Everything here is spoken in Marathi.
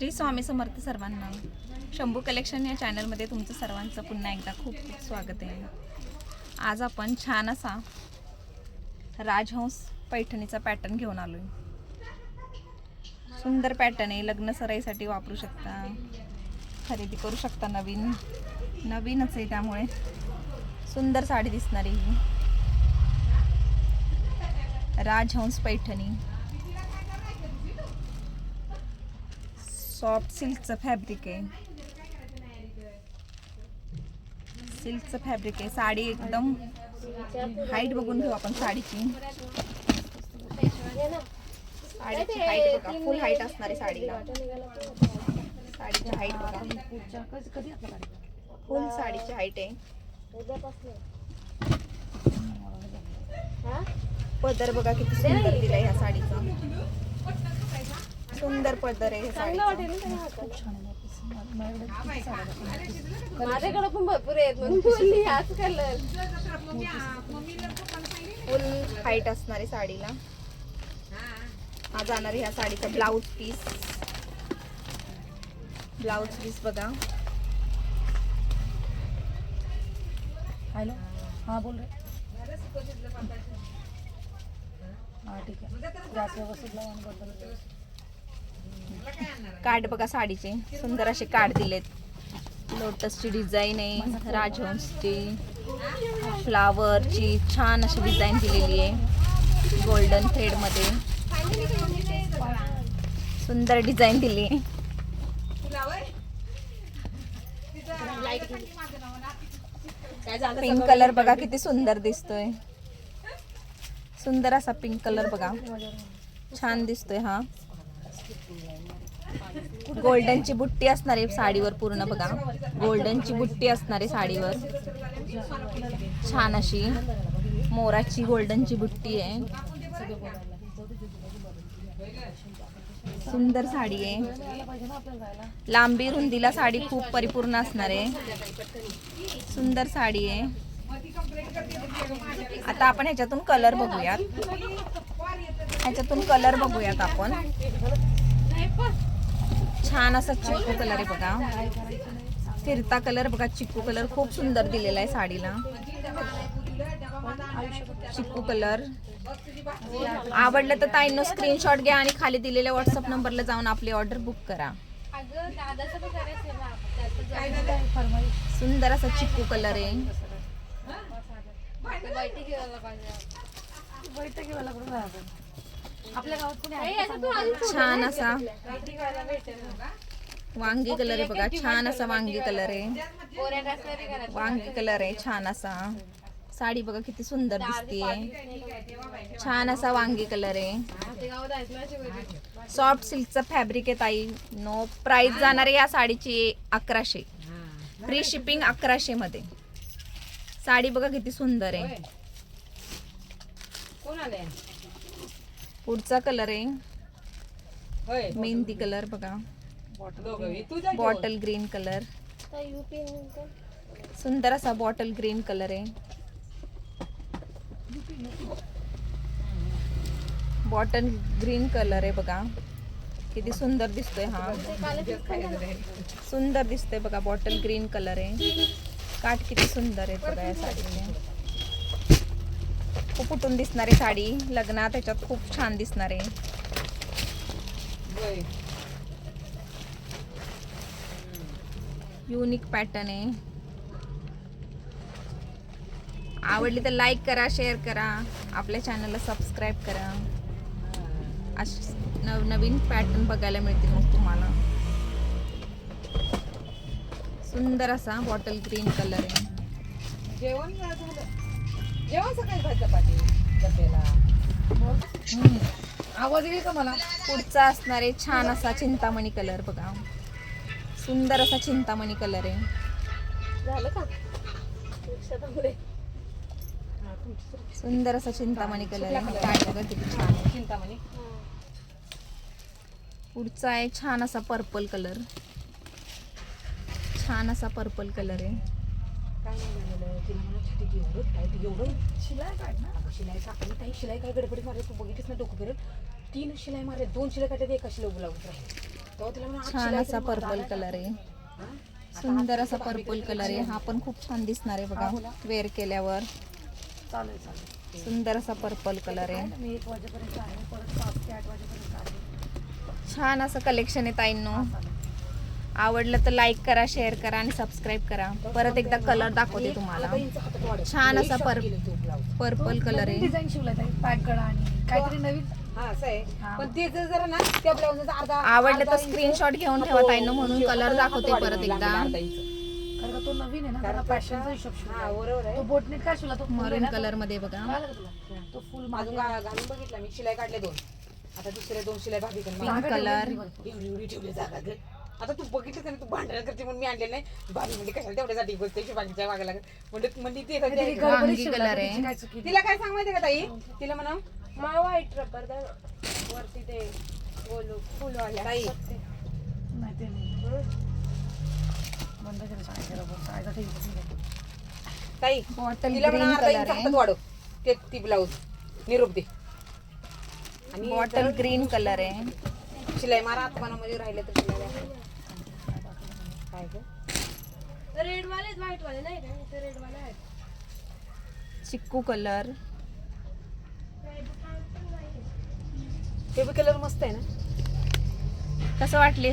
श्री स्वामी समर्थ सर्वांना. शंभू कलेक्शन या चॅनलमध्ये तुमचं सर्वांचं पुन्हा एकदा खूप खूप स्वागत आहे. आज आपण छान असा राजहंस पैठणीचा पॅटर्न घेऊन आलो आहे. सुंदर पॅटर्न आहे, लग्न सराईसाठी वापरू शकता, खरेदी करू शकता. नवीनच आहे त्यामुळे सुंदर साडी दिसणारी ही राजहंस पैठणी. सॉफ्ट सिल्कचं फॅब्रिक आहे, सिल्कचं फॅब्रिक आहे. साडी एकदम हाईट बघून घेऊ आपण साडीची. साडीची हाईट बघा, फुल हाईट असणारी साडीला. साडीची हाईट बघा, फुल साडीची हाईट आहे. पदर बघा किती सुंदर दिलाय ह्या साडीचा. सुंदर पदर आहे साडीचा. माझ्याकडे पण भरपूर आहेत म्हणून बोलली आज कलर. फुल हाईट असणारी साडीला हा जाणार ह्या साडीचा ब्लाउज पीस. ब्लाउज पीस बघा. हॅलो, हाँ बोल रहे. हाँ ठीक है. गॅस व्यवस्थित लावून बदल. कार्ड बघा साडीचे, सुंदर असे कार्ड दिलेत. लोटसची डिझाईन आहे, राजहंसची फ्लावरची छान अशी डिझाईन दिलेली आहे. गोल्डन थ्रेड मध्ये सुंदर डिझाईन दिली आहे. पिंक कलर बघा किती सुंदर दिसतोय. सुंदर असा पिंक कलर बघा, छान दिसतोय. हा गोल्डनची बुट्टी असणार आहे साडीवर पूर्ण बघा. गोल्डनची बुट्टी असणार आहे साडीवर, छान अशी मोराची गोल्डनची बुट्टी आहे. सुंदर साडी आहे. लांबी रुंदीला साडी खूप परिपूर्ण असणार आहे. सुंदर साडी आहे. आता आपण ह्याच्यातून कलर बघूयात. आपण छान असा चिक्कू कलर आहे बघा. फिरता कलर बघा, चिक्कू कलर खूप सुंदर दिलेला आहे साडीला. चिक्कू कलर आवडलं तर ताईंनो स्क्रीनशॉट घ्या आणि खाली दिलेल्या व्हॉट्सअप नंबरला जाऊन आपली ऑर्डर बुक करा. सुंदर असा चिक्कू कलर आहे. छान असा वांगी कलर आहे बघा. छान असा वांगी कलर आहे. वांगी कलर आहे छान असा. साडी बघा किती सुंदर दिसतीये. छान असा वांगी कलर आहे. सॉफ्ट सिल्कचं फॅब्रिक आहे ताई. नो प्राइस जाणार आहे या साडीची 1100. फ्री शिपिंग 1100 मध्ये. साडी बघा किती सुंदर आहे. पुढचा कलर आहे मेहंदी कलर बघा. बॉटल ग्रीन कलर, सुंदर असा बॉटल ग्रीन कलर आहे. बॉटल ग्रीन कलर आहे बघा, किती सुंदर दिसतोय. हा सुंदर दिसतोय बघा. बॉटल ग्रीन कलर आहे. काठ किती सुंदर आहे बघा या साडीचे. खूप उठून दिसणारी साडी, लग्नात त्याच्यात खूप छान दिसणार आहे. युनिक पॅटर्न आहे. आवडली तर लाईक करा, शेअर करा, आपल्या चॅनलला सबस्क्राईब करा. असे नवनवीन पॅटर्न बघायला मिळतील मग तुम्हाला. सुंदर असा बॉटल ग्रीन कलर आहे. जेवण सकाळी चपाती डब्याला. आवाज येईल का मला? पुढचा असणार आहे छान असा चिंतामणी कलर बघा. सुंदर असा चिंतामणी कलर आहे. झालं का? सुंदर असा चिंतामणी कलर आहे. काय बघा किती छान आहे. चिंतामणी. पुढचा आहे छान असा पर्पल कलर. छान असा पर्पल कलर आहे. काय नाही झालं तिला मला छाती एवढं शिलाई काढ ना. शिलाई सापडली काही शिलाई काय गडबडीत मारली. तू बघितलीस ना डोकं फिरत. 3 शिलाई मारले, 2 शिलाई काढले, एका शिलाई लावून राहिले. तेव्हा तिला म्हणा, छान असा पर्पल कलर आहे, सुंदर असा पर्पल कलर आहे. हा पण खूप छान दिसणार आहे बघा वेअर केल्यावर. चालेल चालेल. सुंदर असा पर्पल कलर आहे. मी 1 वाजेपर्यंत आहे, परत 5 ते 8 वाजेपर्यंत आहे. छान असं कलेक्शन आहे ताईंनो. आवडलं तर लाईक करा, शेअर करा आणि सबस्क्राईब करा. परत एकदा कलर दाखवते तुम्हाला. छान असा पर्पल कलर आहे. डिझाईन शिवलाय पॅक गळा आणि काहीतरी नवीन. हा असं आहे. पण ते जरा ना त्या ब्लाऊजचा अर्धा आवडलं तर स्क्रीनशॉट घेऊन ठेवा ताईंनो, म्हणून कलर दाखवते परत एकदा. कारण का तो नवीन आहे ना, त्याला फॅशनचा हिशोब हा शिवलाय. बरोबर आहे. तो बोटनेट काय शिवला, तो फुल आहे मरून ना, कलर मध्ये बघा. कळालं का तुला? तो फुल अजून घालून बघितला मी, शिलाई काढले 2. आता दुसरे 2 शिलाई भाभी कडे पिंक कलर. एवढी ठेवली जागा ग. आता तू बघितलं ना, तू भांडण करते म्हणून मी आणले नाही. भाभी म्हणजे कशाला तेवढ्यासाठी बोलते शुभांगीच्या मागे लागत म्हणजे ती वांगी कलर आहे. काय चुकी. तिला काय सांग माहिती का ताई, तिला म्हणा व्हाईट रबर वरती ते गोलू फुलवाल्या ताई नाही ते नाही. बंद केलं सांगायचं रबर. सांगायचं ठीक आहे. ताई बॉटल तिला म्हणा ग्रीन अर्धा कलर इंच आहे. हातात वाढव. ते ती ब्लाऊज निरोप दे आणि बॉटल ग्रीन कलर आहे. शिलाई मारा आत्मानामध्ये राहिले तर शिलाई द्या. काय ग रेड वाले व्हाईट वाले नाही का, ते रेड वाले आहेत. चिक्कू कलर. ते बी कलर मस्त आहे ना. कसं वाटले